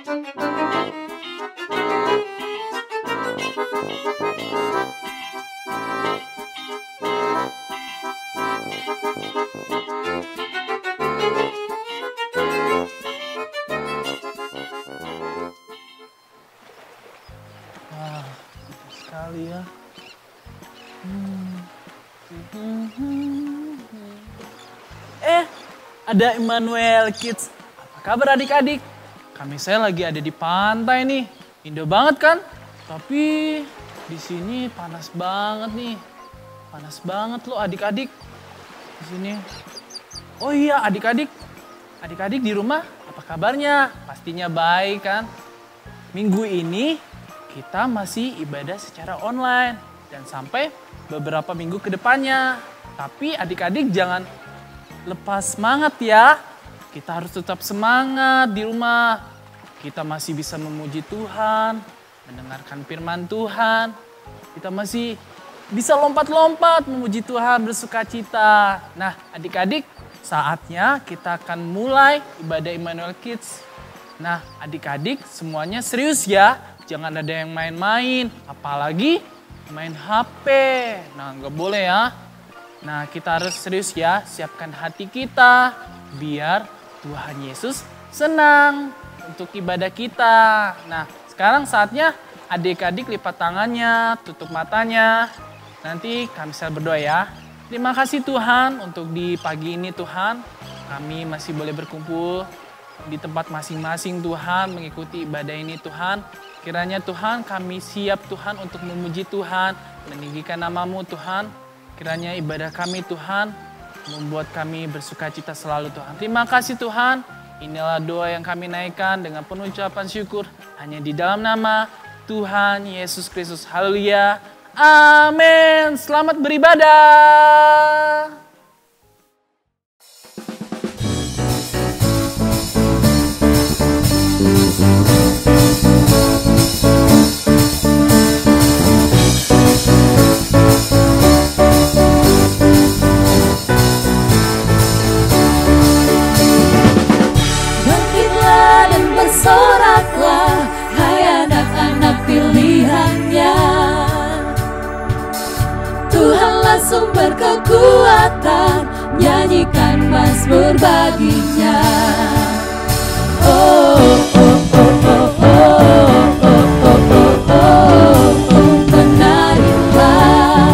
Wah, sekali ya. Ada Emmanuel Kids. Apa kabar adik-adik? Saya lagi ada di pantai nih. Indah banget kan? Tapi di sini panas banget nih. Panas banget loh adik-adik. Di sini. Oh iya adik-adik. Adik-adik di rumah apa kabarnya? Pastinya baik kan? Minggu ini kita masih ibadah secara online. Dan sampai beberapa minggu ke depannya. Tapi adik-adik jangan lepas semangat ya. Kita harus tetap semangat di rumah. Kita masih bisa memuji Tuhan, mendengarkan firman Tuhan. Kita masih bisa lompat-lompat memuji Tuhan, bersukacita. Nah, adik-adik, saatnya kita akan mulai ibadah Emmanuel Kids. Nah, adik-adik semuanya serius ya. Jangan ada yang main-main, apalagi main HP. Nah, nggak boleh ya. Nah, kita harus serius ya, siapkan hati kita biar Tuhan Yesus senang untuk ibadah kita. Nah, sekarang saatnya adik-adik lipat tangannya, tutup matanya. Nanti kami bisa berdoa ya. Terima kasih Tuhan untuk di pagi ini Tuhan, kami masih boleh berkumpul di tempat masing-masing Tuhan, mengikuti ibadah ini Tuhan. Kiranya Tuhan kami siap Tuhan untuk memuji Tuhan, meninggikan nama-Mu Tuhan. Kiranya ibadah kami Tuhan membuat kami bersukacita selalu Tuhan. Terima kasih Tuhan. Inilah doa yang kami naikkan dengan penuh ucapan syukur. Hanya di dalam nama Tuhan Yesus Kristus. Haleluya. Amin. Selamat beribadah. Soraklah, hai anak-anak pilihannya. Tuhanlah sumber kekuatan, nyanyikan mazmur baginya. Oh, oh, oh, oh, oh, oh, oh, oh, oh, oh, menarilah.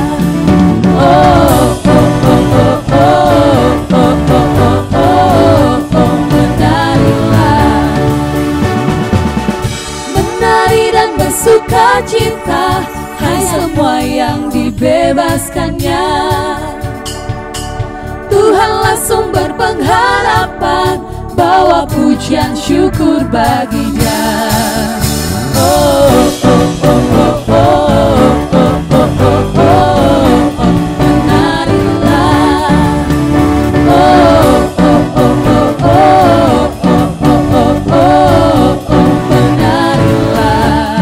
Oh, oh, oh, oh, oh, oh, oh, oh, oh, menarilah. Dan bersukacita, hai semua yang dibebaskannya. Tuhanlah sumber pengharapan, bawa pujian syukur baginya. Oh, oh, oh, oh, oh, oh, oh, oh, oh, oh, menarilah. Oh, oh, oh, oh, oh, oh, oh, oh, oh, oh, menarilah.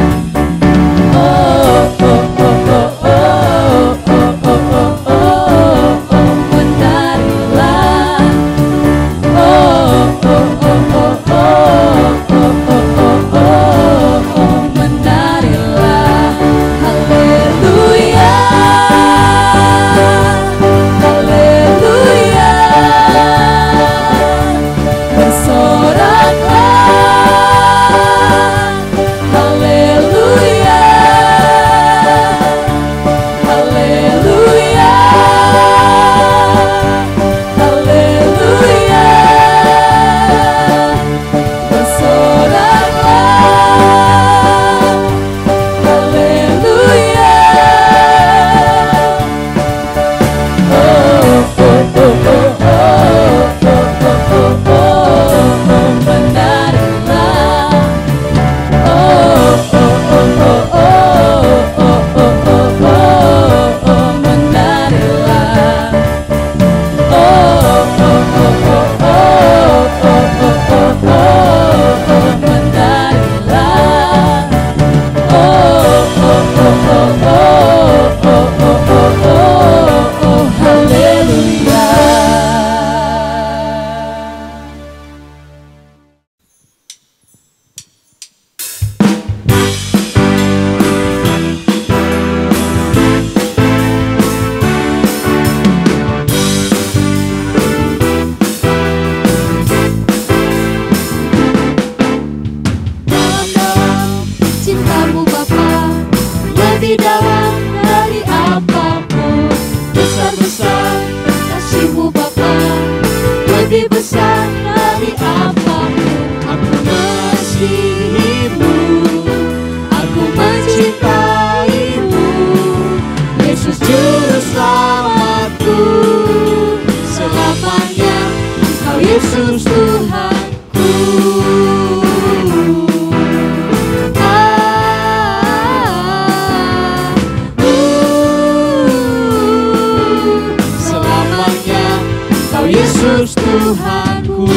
Yesus Tuhanku. Selamanya Engkau Yesus Tuhanku.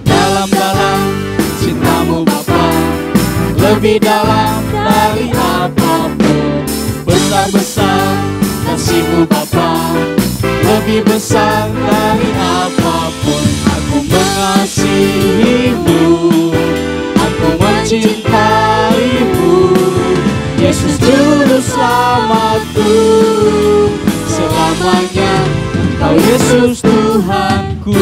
Dalam-dalam cintamu Bapa, lebih dalam dari apapun. Besar-besar kasih-Mu Bapa, lebih besar dari apapun. Aku mengasihi-Mu, aku mencintai-Mu. Yesus Juru Selamatku, selamanya Engkau Yesus Tuhanku.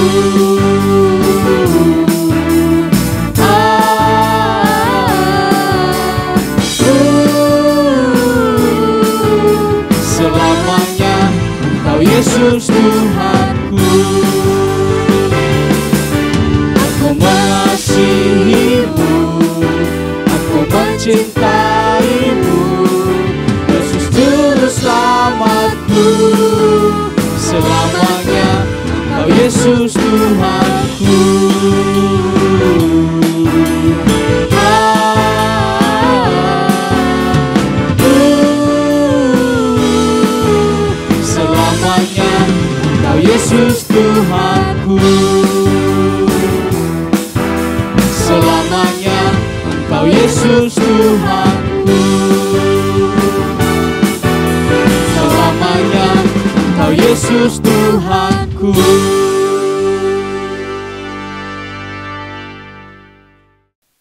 Selamanya Engkau Yesus Tuhanku. Aku mengasihi-Mu, aku mencintai-Mu. Yesus Juru Selamatku, selamanya Engkau Yesus Tuhanku. Selamanya Engkau Yesus Tuhanku. Selamanya Engkau Yesus Tuhanku. Selamanya Engkau Yesus Tuhanku.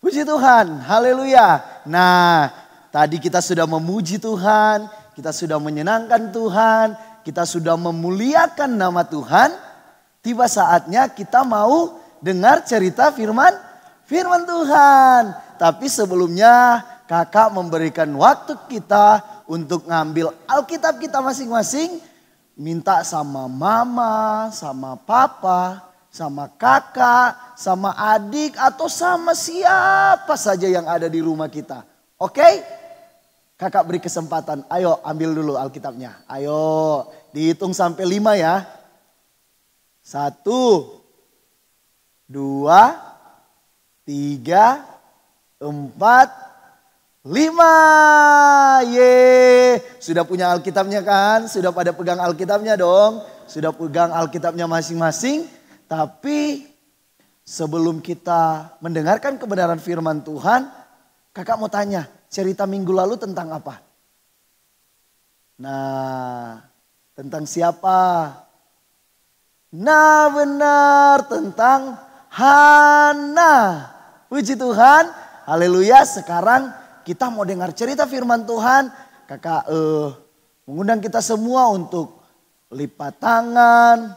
Puji Tuhan, haleluya. Nah, tadi kita sudah memuji Tuhan, kita sudah menyenangkan Tuhan, kita sudah memuliakan nama Tuhan. Tiba saatnya kita mau dengar cerita firman Tuhan. Tapi sebelumnya kakak memberikan waktu kita untuk ngambil Alkitab kita masing-masing. Minta sama mama, sama papa, sama kakak, sama adik, atau sama siapa saja yang ada di rumah kita. Oke? Kakak beri kesempatan, ayo ambil dulu Alkitabnya. Ayo, dihitung sampai 5 ya. 1, 2, 3, 4, 5. Ye, sudah punya Alkitabnya kan? Sudah pada pegang Alkitabnya dong. Sudah pegang Alkitabnya masing-masing. Tapi sebelum kita mendengarkan kebenaran firman Tuhan, kakak mau tanya, cerita minggu lalu tentang apa? Nah, tentang siapa? Nah benar, tentang Hana. Puji Tuhan, haleluya. Sekarang kita mau dengar cerita firman Tuhan. Kakak mengundang kita semua untuk lipat tangan,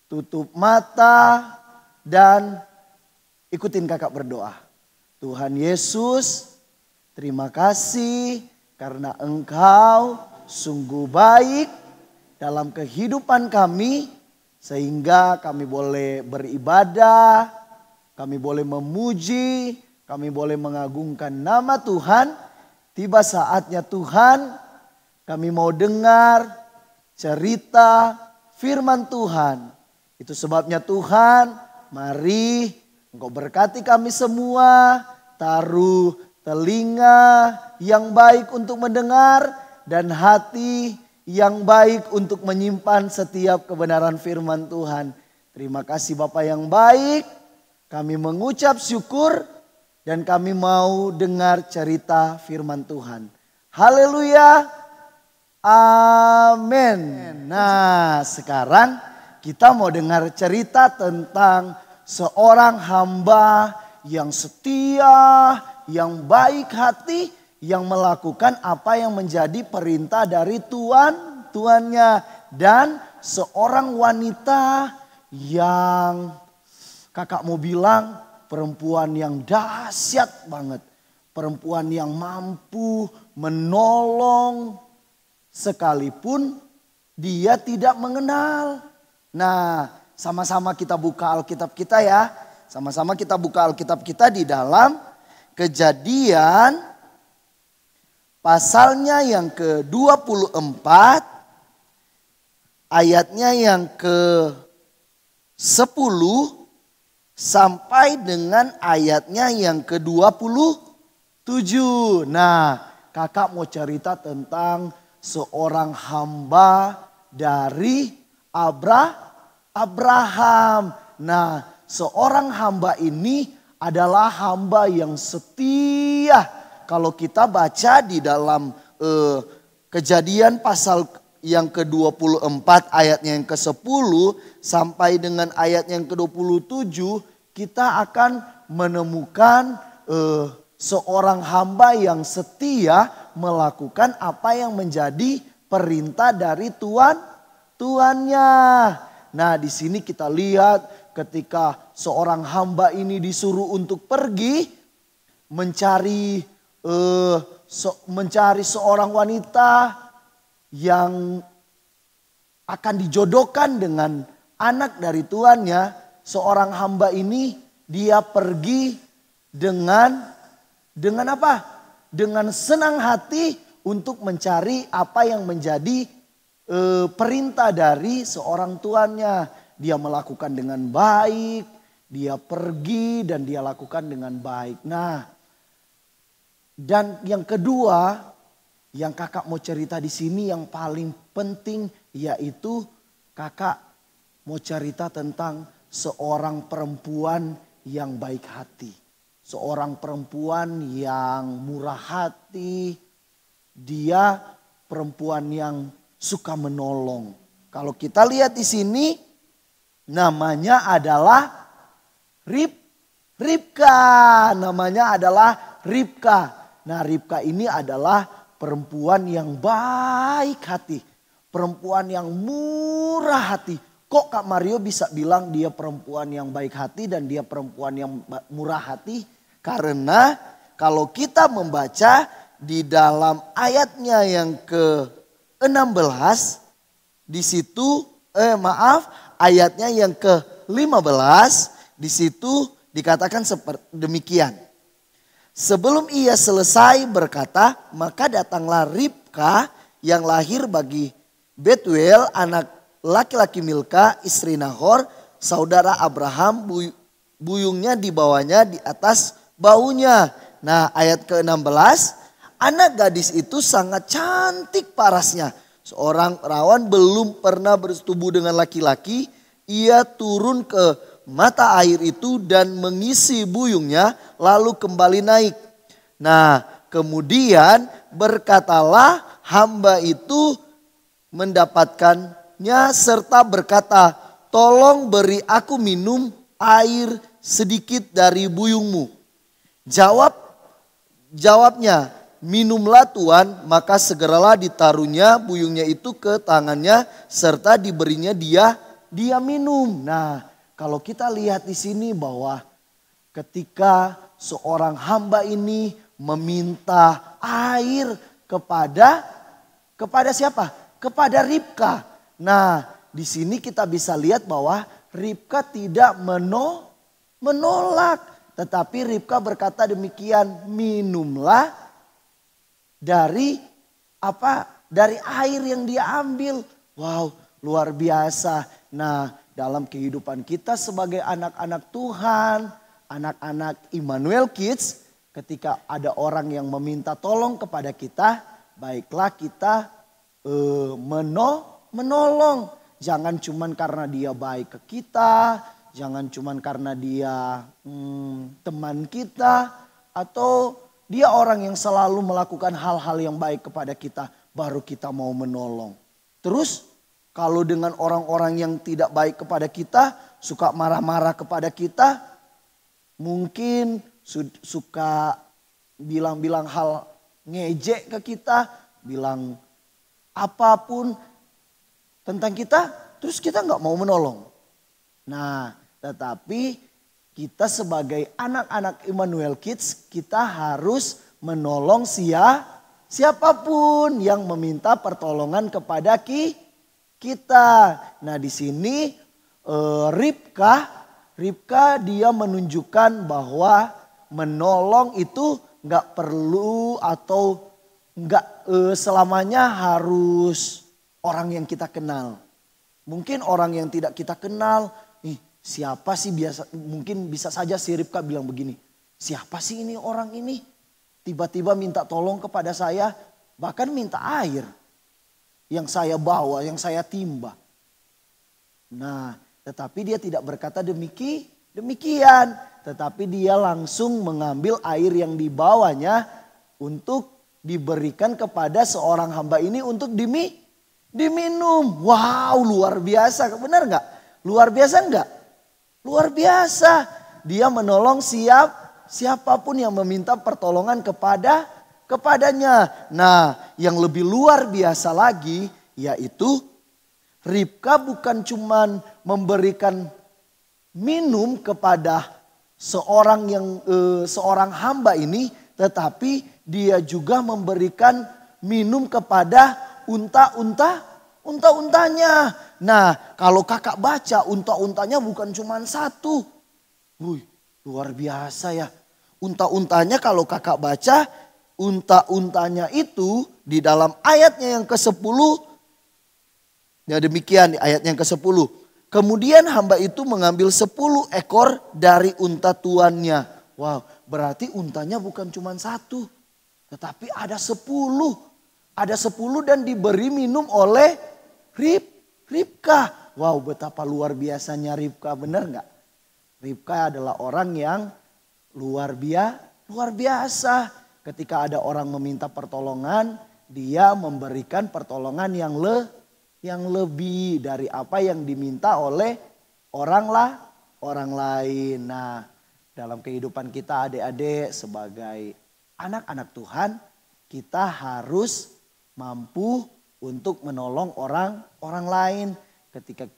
tutup mata, dan ikutin kakak berdoa. Tuhan Yesus, terima kasih karena Engkau sungguh baik dalam kehidupan kami. Sehingga kami boleh beribadah, kami boleh memuji, kami boleh mengagungkan nama Tuhan. Tiba saatnya Tuhan, kami mau dengar cerita firman Tuhan. Itu sebabnya Tuhan, mari Engkau berkati kami semua. Taruh telinga yang baik untuk mendengar dan hati yang baik untuk menyimpan setiap kebenaran firman Tuhan. Terima kasih Bapa yang baik. Kami mengucap syukur dan kami mau dengar cerita firman Tuhan. Haleluya. Amin. Nah, sekarang kita mau dengar cerita tentang seorang hamba yang setia, yang baik hati, yang melakukan apa yang menjadi perintah dari tuannya. Dan seorang wanita yang kakak mau bilang perempuan yang dahsyat banget. Perempuan yang mampu menolong sekalipun dia tidak mengenal. Nah, sama-sama kita buka Alkitab kita ya. Sama-sama kita buka Alkitab kita di dalam Kejadian pasalnya yang ke-24, ayatnya yang ke-10 sampai dengan ayatnya yang ke-27. Nah, kakak mau cerita tentang seorang hamba dari Abraham. Nah, seorang hamba ini adalah hamba yang setia. Kalau kita baca di dalam Kejadian pasal yang ke-24 ayatnya yang ke-10 sampai dengan ayat yang ke-27, kita akan menemukan seorang hamba yang setia melakukan apa yang menjadi perintah dari tuannya. Nah, di sini kita lihat ketika seorang hamba ini disuruh untuk pergi mencari seorang wanita yang akan dijodohkan dengan anak dari tuannya. Seorang hamba ini dia pergi dengan apa? Dengan senang hati untuk mencari apa yang menjadi perintah dari seorang tuannya. Dia melakukan dengan baik, dia pergi dan dia lakukan dengan baik. Nah, dan yang kedua yang kakak mau cerita di sini yang paling penting, yaitu kakak mau cerita tentang seorang perempuan yang baik hati. Seorang perempuan yang murah hati. Dia perempuan yang suka menolong. Kalau kita lihat di sini namanya adalah Ribka. Namanya adalah Ribka. Nah, Ribka ini adalah perempuan yang baik hati. Perempuan yang murah hati. Kok Kak Mario bisa bilang dia perempuan yang baik hati dan dia perempuan yang murah hati? Karena kalau kita membaca di dalam ayatnya yang ke-16. Di situ, ayatnya yang ke-15. Di situ dikatakan seperti demikian. Sebelum ia selesai berkata, maka datanglah Ribka yang lahir bagi Betuel, anak laki-laki Milka, istri Nahor, saudara Abraham, buyungnya dibawanya di atas baunya. Nah, ayat ke-16, anak gadis itu sangat cantik parasnya. Seorang perawan belum pernah bersetubuh dengan laki-laki, ia turun ke mata air itu dan mengisi buyungnya lalu kembali naik. Nah, kemudian berkatalah hamba itu mendapatkannya serta berkata, tolong beri aku minum air sedikit dari buyungmu. Jawabnya, minumlah Tuan, maka segeralah ditaruhnya buyungnya itu ke tangannya serta diberinya dia minum. Nah, kalau kita lihat di sini bahwa ketika seorang hamba ini meminta air kepada siapa? Kepada Ribka. Nah, di sini kita bisa lihat bahwa Ribka tidak menolak, tetapi Ribka berkata demikian, minumlah dari apa? Dari air yang dia ambil. Wow, luar biasa. Nah, dalam kehidupan kita sebagai anak-anak Tuhan, anak-anak Immanuel Kids, ketika ada orang yang meminta tolong kepada kita, baiklah kita menolong. Jangan cuman karena dia baik ke kita, jangan cuman karena dia teman kita, atau dia orang yang selalu melakukan hal-hal yang baik kepada kita, baru kita mau menolong. Terus kalau dengan orang-orang yang tidak baik kepada kita, suka marah-marah kepada kita, mungkin suka bilang-bilang hal ngejek ke kita, bilang apapun tentang kita, terus kita nggak mau menolong. Nah, tetapi kita sebagai anak-anak Immanuel Kids, kita harus menolong siapapun yang meminta pertolongan kepada kita. Nah, di sini Ribka dia menunjukkan bahwa menolong itu nggak perlu atau Enggak selamanya harus orang yang kita kenal. Mungkin orang yang tidak kita kenal, siapa sih biasa, mungkin bisa saja si Ribka bilang begini, siapa sih ini orang ini? Tiba-tiba minta tolong kepada saya, bahkan minta air yang saya bawa, yang saya timba. Nah, tetapi dia tidak berkata demikian. Tetapi dia langsung mengambil air yang dibawanya untuk diberikan kepada seorang hamba ini untuk diminum. Wow, luar biasa. Benar nggak? Luar biasa nggak? Luar biasa. Dia menolong siapapun yang meminta pertolongan kepadanya. Nah, yang lebih luar biasa lagi yaitu Ribka bukan cuman memberikan minum kepada seorang hamba ini, tetapi dia juga memberikan minum kepada unta-untanya. Nah, kalau kakak baca unta-untanya bukan cuma satu. Luar biasa ya. Unta-untanya kalau kakak baca, unta-untanya itu di dalam ayatnya yang ke-10. Ya demikian di ayat yang ke-10. Kemudian hamba itu mengambil 10 ekor dari unta tuannya. Wow, berarti untanya bukan cuma satu. Tetapi ada 10. Ada 10 dan diberi minum oleh Ribka. Wow, betapa luar biasanya Ribka, benar nggak? Ribka adalah orang yang luar biasa. Ketika ada orang meminta pertolongan, dia memberikan pertolongan yang lebih dari apa yang diminta oleh orang lain. Nah, dalam kehidupan kita adik-adik sebagai anak-anak Tuhan, kita harus mampu untuk menolong orang lain. Ketika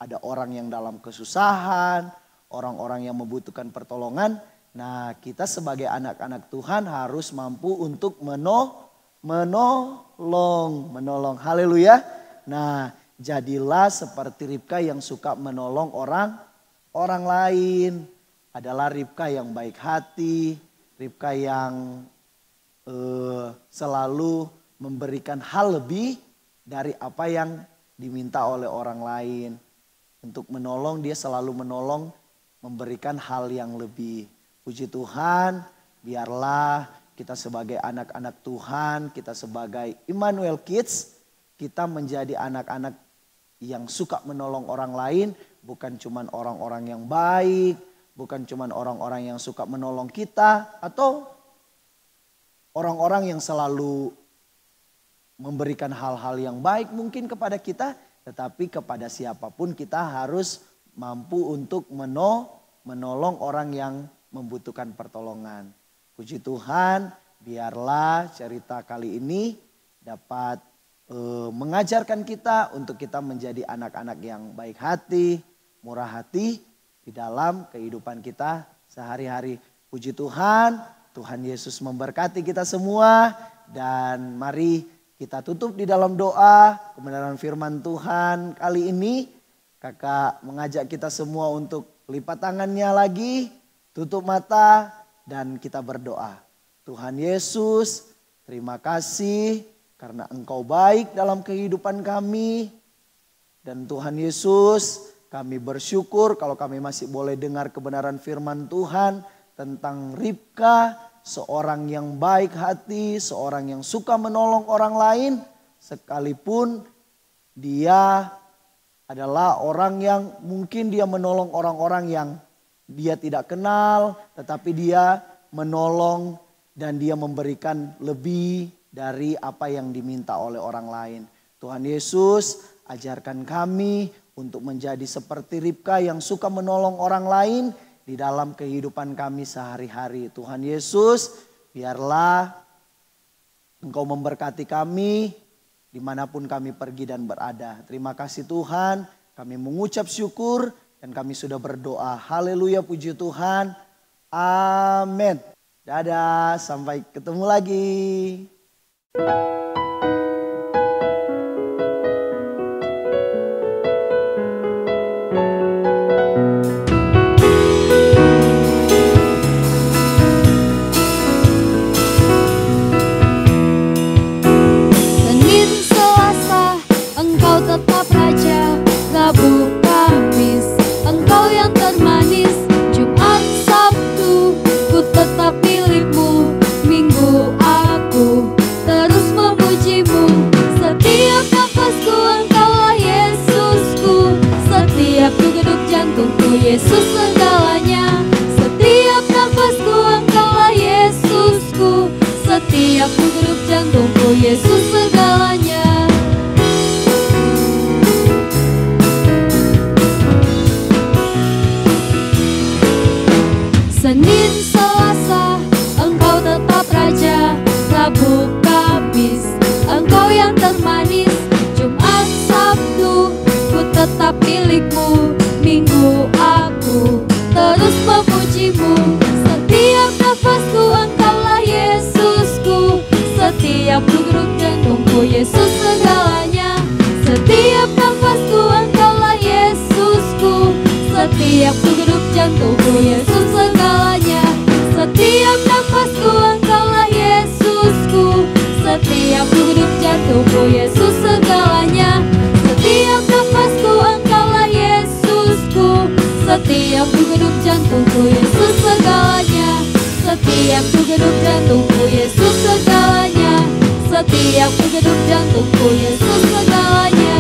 ada orang yang dalam kesusahan, orang-orang yang membutuhkan pertolongan, nah kita sebagai anak-anak Tuhan harus mampu untuk menolong. Haleluya. Nah, jadilah seperti Ribka yang suka menolong orang lain. Adalah Ribka yang baik hati, Ribka yang selalu memberikan hal lebih dari apa yang diminta oleh orang lain. Untuk menolong, dia selalu menolong, memberikan hal yang lebih. Puji Tuhan, biarlah kita sebagai anak-anak Tuhan, kita sebagai Immanuel Kids, kita menjadi anak-anak yang suka menolong orang lain. Bukan cuma orang-orang yang baik, bukan cuma orang-orang yang suka menolong kita, atau orang-orang yang selalu memberikan hal-hal yang baik mungkin kepada kita. Tetapi kepada siapapun kita harus mampu untuk menolong orang yang membutuhkan pertolongan. Puji Tuhan, biarlah cerita kali ini dapat mengajarkan kita untuk kita menjadi anak-anak yang baik hati, murah hati di dalam kehidupan kita sehari-hari. Puji Tuhan, Tuhan Yesus memberkati kita semua, dan mari kita tutup di dalam doa kebenaran firman Tuhan. Kali ini kakak mengajak kita semua untuk lipat tangannya lagi, tutup mata, dan kita berdoa. Tuhan Yesus, terima kasih karena Engkau baik dalam kehidupan kami. Dan Tuhan Yesus, kami bersyukur kalau kami masih boleh dengar kebenaran firman Tuhan tentang Ribka, seorang yang baik hati, seorang yang suka menolong orang lain. Sekalipun dia adalah orang yang mungkin dia menolong orang-orang yang dia tidak kenal, tetapi dia menolong dan dia memberikan lebih dari apa yang diminta oleh orang lain. Tuhan Yesus, ajarkan kami untuk menjadi seperti Ribka yang suka menolong orang lain di dalam kehidupan kami sehari-hari. Tuhan Yesus, biarlah Engkau memberkati kami dimanapun kami pergi dan berada. Terima kasih Tuhan, kami mengucap syukur dan kami sudah berdoa. Haleluya, puji Tuhan. Amin. Dadah, sampai ketemu lagi. Yesus segalanya. Setiap nafasku Engkaulah Yesusku, setiap degup jantungku Yesus segalanya. Senin, Selasa, Engkau tetap Raja. Rabu, Kamis, Engkau yang termanis. Jumat, Sabtu, ku tetap milikmu. Minggu, aku terus memujimu. Setiap nafasku Engkaulah Yesusku, setiap degup jantungku Yesus segalanya. Setiap nafasku Engkaulah Yesusku, setiap degup jantungku Yesus segalanya. Setiap nafasku Engkaulah Yesusku, setiap degup jantungku Yesus segalanya. Setiap nafasku Engkaulah Yesusku, setiap degup jantungku Yesus segalanya. Setiap degup jantungku Yesus segalanya. Setiap degup jantungku Yesus segalanya.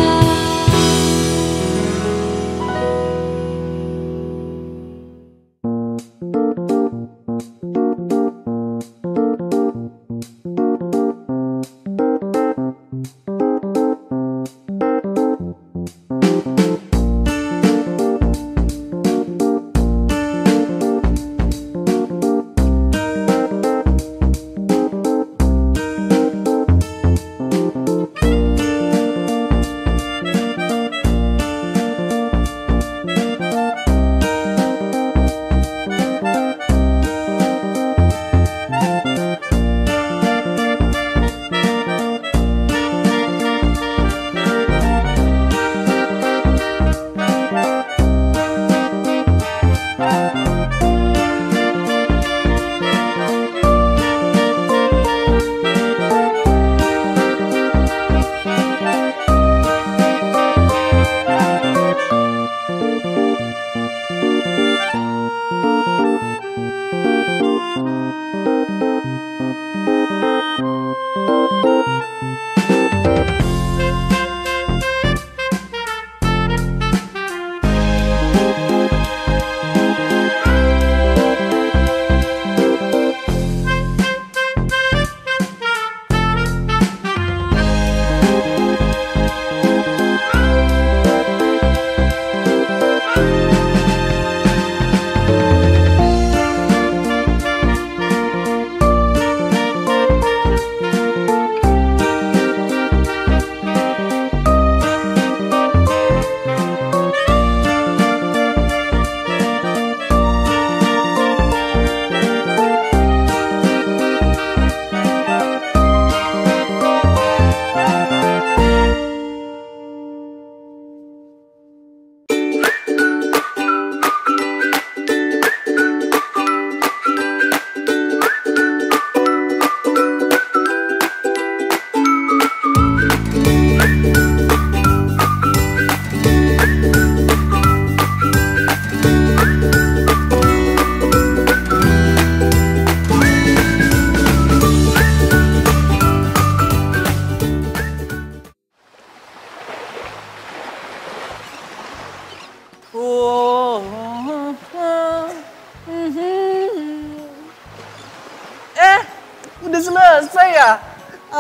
Udah selesai ya?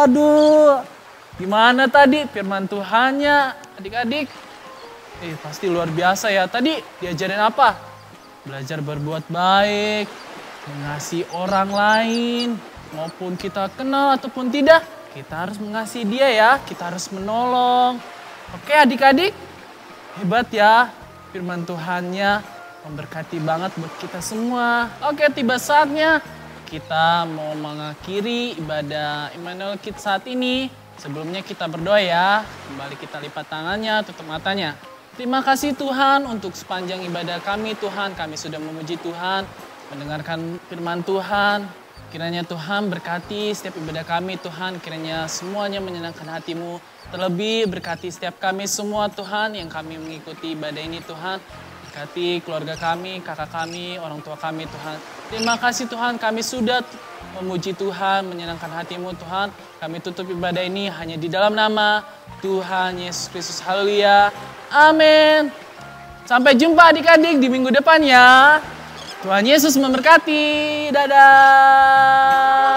Aduh, gimana tadi firman Tuhannya adik-adik? Pasti luar biasa ya. Tadi diajarin apa? Belajar berbuat baik, mengasihi orang lain, maupun kita kenal ataupun tidak, kita harus mengasihi dia ya, kita harus menolong. Oke adik-adik, hebat ya firman Tuhannya, memberkati banget buat kita semua. Oke, tiba saatnya kita mau mengakhiri ibadah Immanuel Kids saat ini. Sebelumnya kita berdoa ya, kembali kita lipat tangannya, tutup matanya. Terima kasih Tuhan untuk sepanjang ibadah kami Tuhan, kami sudah memuji Tuhan, mendengarkan firman Tuhan. Kiranya Tuhan berkati setiap ibadah kami Tuhan, kiranya semuanya menyenangkan hati-Mu. Terlebih berkati setiap kami semua Tuhan yang kami mengikuti ibadah ini Tuhan. Berkati keluarga kami, kakak kami, orang tua kami Tuhan. Terima kasih Tuhan, kami sudah memuji Tuhan, menyenangkan hati-Mu Tuhan. Kami tutup ibadah ini hanya di dalam nama Tuhan Yesus Kristus. Haleluya. Amin. Sampai jumpa adik-adik di minggu depan ya. Tuhan Yesus memberkati. Dadah.